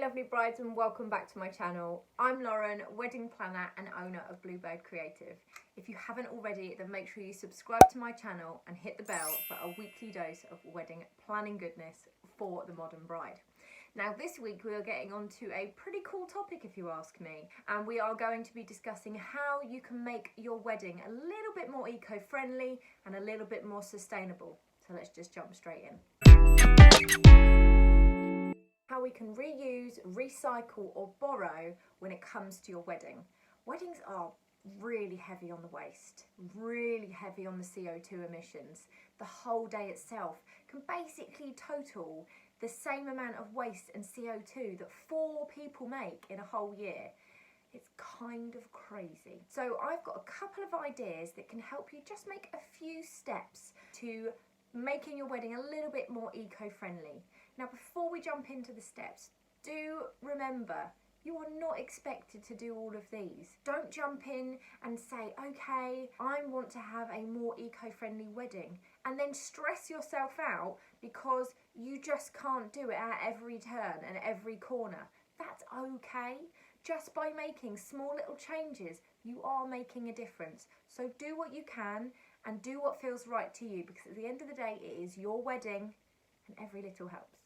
lovely brides, and welcome back to my channel. I'm Lauren, wedding planner and owner of Bluebird Creative. If you haven't already, then make sure you subscribe to my channel and hit the bell for a weekly dose of wedding planning goodness for the modern bride. Now this week we are getting on to a pretty cool topic, if you ask me, and we are going to be discussing how you can make your wedding a little bit more eco-friendly and a little bit more sustainable. So let's just jump straight in. How we can reuse, recycle or borrow when it comes to your wedding. Weddings are really heavy on the waste, really heavy on the CO2 emissions. The whole day itself can basically total the same amount of waste and CO2 that 4 people make in a whole year. It's kind of crazy. So I've got a couple of ideas that can help you just make a few steps to making your wedding a little bit more eco-friendly. Now, before we jump into the steps, do remember you are not expected to do all of these. Don't jump in and say, okay, I want to have a more eco-friendly wedding, and then stress yourself out because you just can't do it at every turn and every corner. That's okay. Just by making small little changes, you are making a difference. So do what you can and do what feels right to you, because at the end of the day, it is your wedding and every little helps.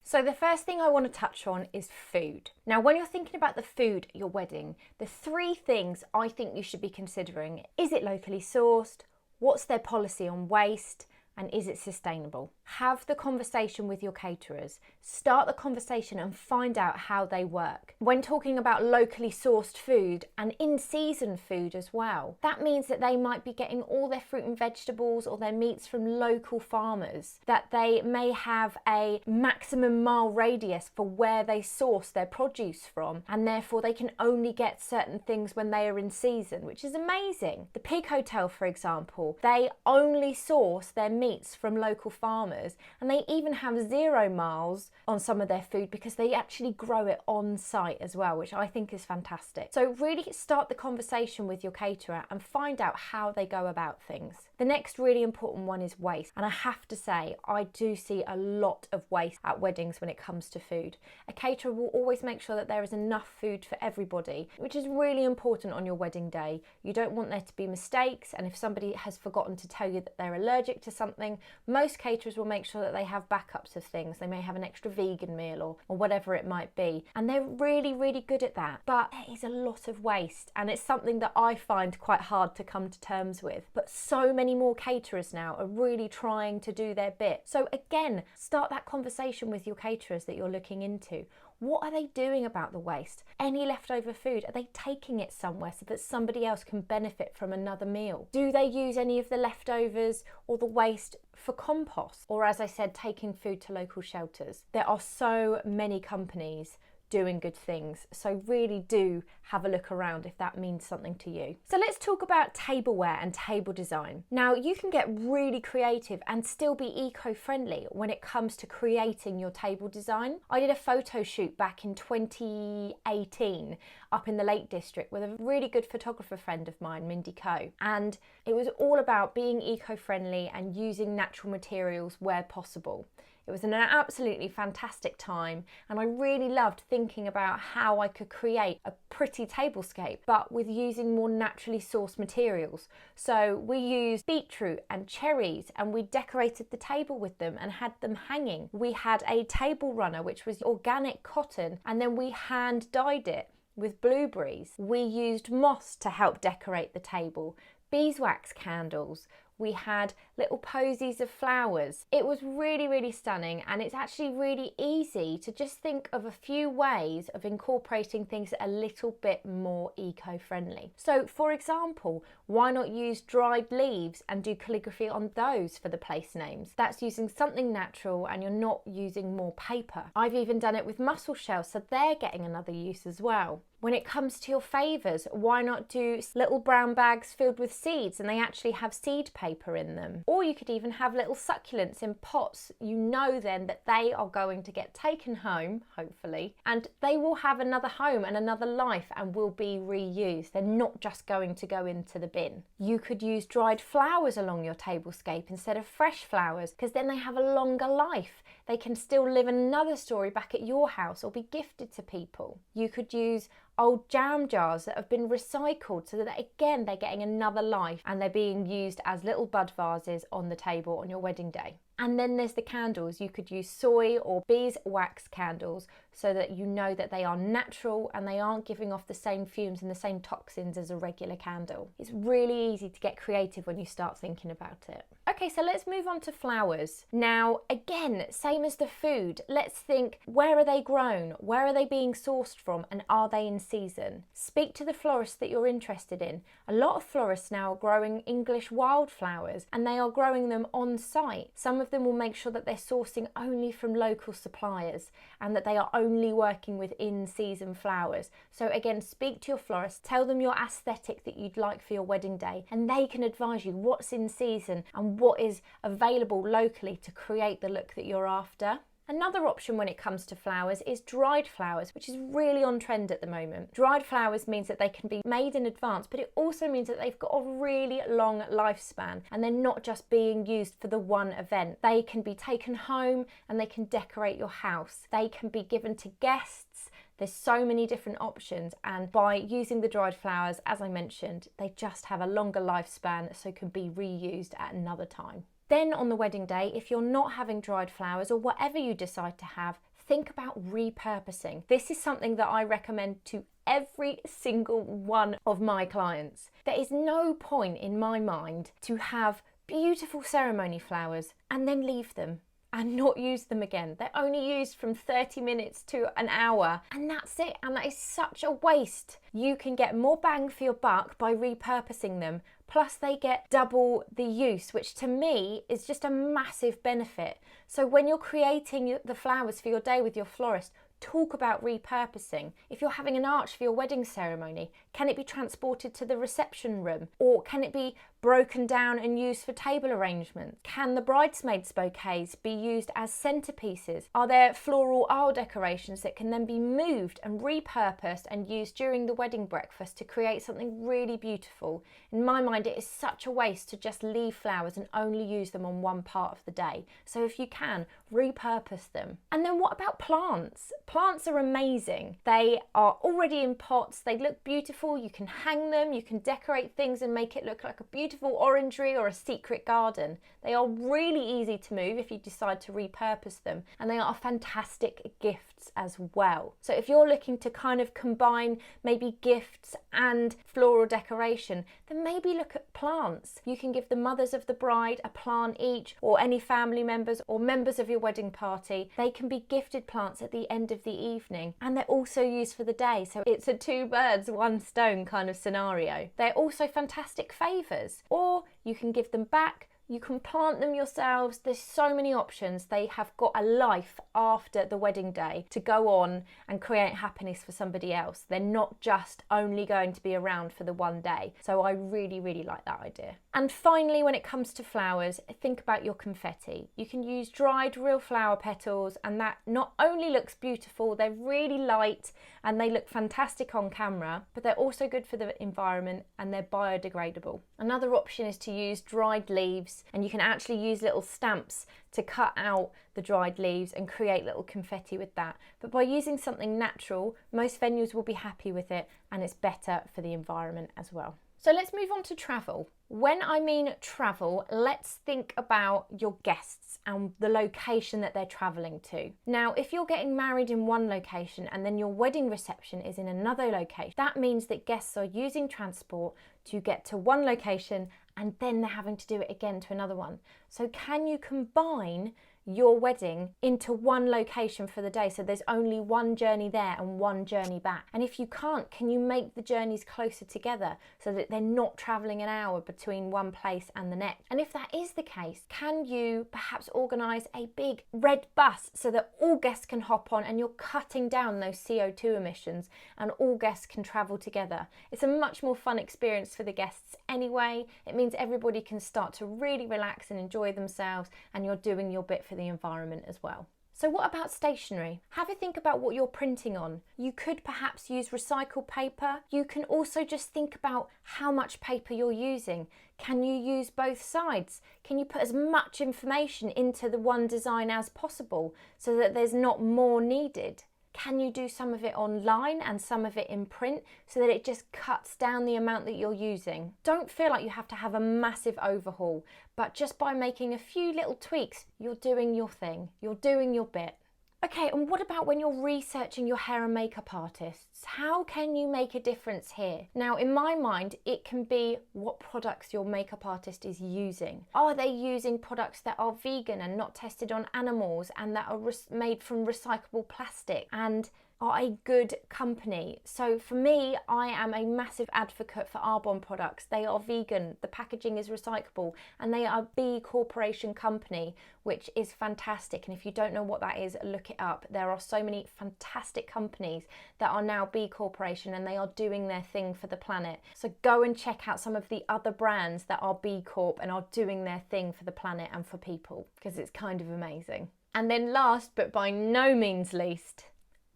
So the first thing I want to touch on is food. Now, when you're thinking about the food at your wedding, the 3 things I think you should be considering: is it locally sourced? What's their policy on waste? And is it sustainable? Have the conversation with your caterers. Start the conversation and find out how they work. When talking about locally sourced food and in-season food as well, that means that they might be getting all their fruit and vegetables or their meats from local farmers, that they may have a maximum mile radius for where they source their produce from, and therefore they can only get certain things when they are in season, which is amazing. The Pig Hotel, for example, they only source their meats from local farmers, and they even have 0 miles on some of their food because they actually grow it on site as well, which I think is fantastic. So really start the conversation with your caterer and find out how they go about things. The next really important one is waste, and I have to say I do see a lot of waste at weddings when it comes to food. A caterer will always make sure that there is enough food for everybody, which is really important on your wedding day. You don't want there to be mistakes, and if somebody has forgotten to tell you that they're allergic to something, most caterers will make sure that they have backups of things. They may have an extra vegan meal or whatever it might be, and they're really, really good at that. But there is a lot of waste, and it's something that I find quite hard to come to terms with. But so many more caterers now are really trying to do their bit. So again, start that conversation with your caterers that you're looking into. What are they doing about the waste? Any leftover food, are they taking it somewhere so that somebody else can benefit from another meal? Do they use any of the leftovers or the waste for compost? Or, as I said, taking food to local shelters? There are so many companies doing good things, so really do have a look around if that means something to you. So let's talk about tableware and table design. Now, you can get really creative and still be eco-friendly when it comes to creating your table design. I did a photo shoot back in 2018 up in the Lake District with a really good photographer friend of mine, Mindy Coe, and it was all about being eco-friendly and using natural materials where possible. It was an absolutely fantastic time, and I really loved thinking about how I could create a pretty tablescape, but with using more naturally sourced materials. So we used beetroot and cherries, and we decorated the table with them and had them hanging. We had a table runner, which was organic cotton, and then we hand dyed it with blueberries. We used moss to help decorate the table, beeswax candles. We had little posies of flowers. It was really, really stunning, and it's actually really easy to just think of a few ways of incorporating things that are a little bit more eco-friendly. So, for example, why not use dried leaves and do calligraphy on those for the place names? That's using something natural and you're not using more paper. I've even done it with mussel shells, so they're getting another use as well. When it comes to your favours, why not do little brown bags filled with seeds, and they actually have seed paper in them? Or you could even have little succulents in pots. You know then that they are going to get taken home, hopefully, and they will have another home and another life and will be reused. They're not just going to go into the bin. You could use dried flowers along your tablescape instead of fresh flowers, because then they have a longer life. They can still live another story back at your house or be gifted to people. You could use old jam jars that have been recycled so that again they're getting another life and they're being used as little bud vases on the table on your wedding day. And then there's the candles. You could use soy or beeswax candles so that you know that they are natural and they aren't giving off the same fumes and the same toxins as a regular candle. It's really easy to get creative when you start thinking about it. Okay, so let's move on to flowers. Now, again, same as the food, let's think, where are they grown? Where are they being sourced from? And are they in season? Speak to the florist that you're interested in. A lot of florists now are growing English wildflowers and they are growing them on site. Some of them will make sure that they're sourcing only from local suppliers and that they are only working with in-season flowers. So again, speak to your florist, tell them your aesthetic that you'd like for your wedding day, and they can advise you what's in season and what is available locally to create the look that you're after. Another option when it comes to flowers is dried flowers, which is really on trend at the moment. Dried flowers means that they can be made in advance, but it also means that they've got a really long lifespan and they're not just being used for the one event. They can be taken home and they can decorate your house. They can be given to guests. There's so many different options, and by using the dried flowers, as I mentioned, they just have a longer lifespan, so can be reused at another time. Then on the wedding day, if you're not having dried flowers or whatever you decide to have, think about repurposing. This is something that I recommend to every single one of my clients. There is no point in my mind to have beautiful ceremony flowers and then leave them and not use them again. They're only used from 30 minutes to an hour and that's it, and that is such a waste. You can get more bang for your buck by repurposing them, plus they get double the use, which to me is just a massive benefit. So when you're creating the flowers for your day with your florist, talk about repurposing. If you're having an arch for your wedding ceremony, can it be transported to the reception room? Or can it be broken down and used for table arrangements? Can the bridesmaids' bouquets be used as centerpieces? Are there floral aisle decorations that can then be moved and repurposed and used during the wedding breakfast to create something really beautiful? In my mind, it is such a waste to just leave flowers and only use them on one part of the day. So if you can, repurpose them. And then what about plants? Plants are amazing. They are already in pots, they look beautiful, you can hang them, you can decorate things and make it look like a beautiful orangery or a secret garden. They are really easy to move if you decide to repurpose them, and they are fantastic gifts as well. So if you're looking to kind of combine maybe gifts and floral decoration, then maybe look at plants. You can give the mothers of the bride a plant each, or any family members or members of your wedding party. They can be gifted plants at the end of the evening, and they're also used for the day. So it's a two birds, one stone kind of scenario. They're also fantastic favours, or you can give them back. You can plant them yourselves. There's so many options. They have got a life after the wedding day to go on and create happiness for somebody else. They're not just only going to be around for the one day. So I really, really like that idea. And finally, when it comes to flowers, think about your confetti. You can use dried real flower petals, and that not only looks beautiful, they're really light and they look fantastic on camera, but they're also good for the environment and they're biodegradable. Another option is to use dried leaves, and you can actually use little stamps to cut out the dried leaves and create little confetti with that. But by using something natural, most venues will be happy with it, and it's better for the environment as well. So let's move on to travel. When I mean travel, let's think about your guests and the location that they're travelling to. Now, if you're getting married in one location and then your wedding reception is in another location, that means that guests are using transport to get to one location and then they're having to do it again to another one. So can you combine your wedding into one location for the day, so there's only one journey there and one journey back? And if you can't, can you make the journeys closer together so that they're not travelling an hour between one place and the next? And if that is the case, can you perhaps organise a big red bus so that all guests can hop on and you're cutting down those CO2 emissions and all guests can travel together? It's a much more fun experience for the guests anyway. It means everybody can start to really relax and enjoy themselves, and you're doing your bit for the environment as well. So what about stationery? Have a think about what you're printing on. You could perhaps use recycled paper. You can also just think about how much paper you're using. Can you use both sides? Can you put as much information into the one design as possible so that there's not more needed? Can you do some of it online and some of it in print so that it just cuts down the amount that you're using? Don't feel like you have to have a massive overhaul, but just by making a few little tweaks, you're doing your thing, you're doing your bit. Okay, and what about when you're researching your hair and makeup artists? How can you make a difference here? Now, in my mind, it can be what products your makeup artist is using. Are they using products that are vegan and not tested on animals and that are made from recyclable plastic and are a good company? So for me, I am a massive advocate for Arbonne products. They are vegan, the packaging is recyclable, and they are a B Corporation company, which is fantastic. And if you don't know what that is, look it up. There are so many fantastic companies that are now B Corporation and they are doing their thing for the planet. So go and check out some of the other brands that are B Corp and are doing their thing for the planet and for people, because it's kind of amazing. And then last but by no means least,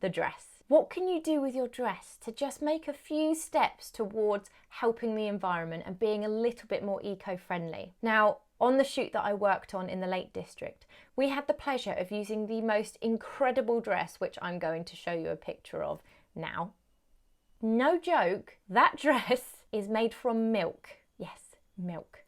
the dress. What can you do with your dress to just make a few steps towards helping the environment and being a little bit more eco-friendly? Now, on the shoot that I worked on in the Lake District, we had the pleasure of using the most incredible dress, which I'm going to show you a picture of now. No joke, that dress is made from milk. Yes, milk.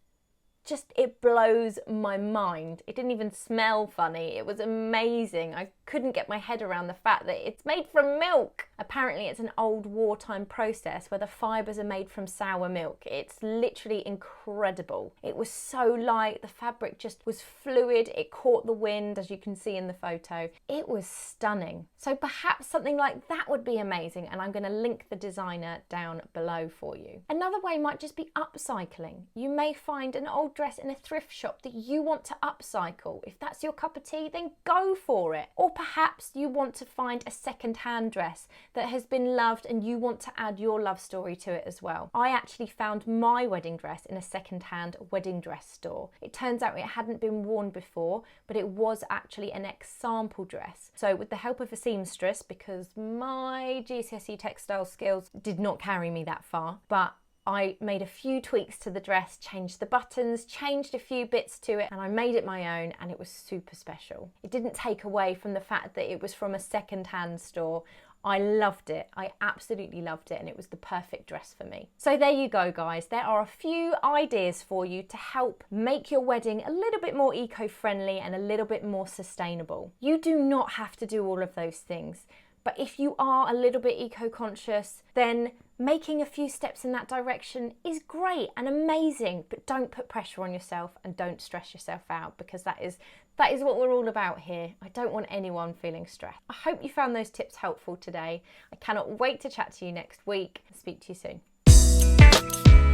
Just, it blows my mind. It didn't even smell funny. It was amazing. I couldn't get my head around the fact that it's made from milk. Apparently it's an old wartime process where the fibres are made from sour milk. It's literally incredible. It was so light, the fabric just was fluid, it caught the wind, as you can see in the photo. It was stunning. So perhaps something like that would be amazing, and I'm going to link the designer down below for you. Another way might just be upcycling. You may find an old dress in a thrift shop that you want to upcycle. If that's your cup of tea, then go for it. Or perhaps you want to find a second-hand dress that has been loved and you want to add your love story to it as well. I actually found my wedding dress in a second-hand wedding dress store. It turns out it hadn't been worn before, but it was actually an example dress. So with the help of a seamstress, because my GCSE textile skills did not carry me that far, but I made a few tweaks to the dress, changed the buttons, changed a few bits to it, and I made it my own, and it was super special. It didn't take away from the fact that it was from a second-hand store. I loved it. I absolutely loved it, and it was the perfect dress for me. So there you go, guys. There are a few ideas for you to help make your wedding a little bit more eco-friendly and a little bit more sustainable. You do not have to do all of those things, but if you are a little bit eco-conscious, then making a few steps in that direction is great and amazing, but don't put pressure on yourself and don't stress yourself out, because that is what we're all about here. I don't want anyone feeling stressed. I hope you found those tips helpful today. I cannot wait to chat to you next week. Speak to you soon.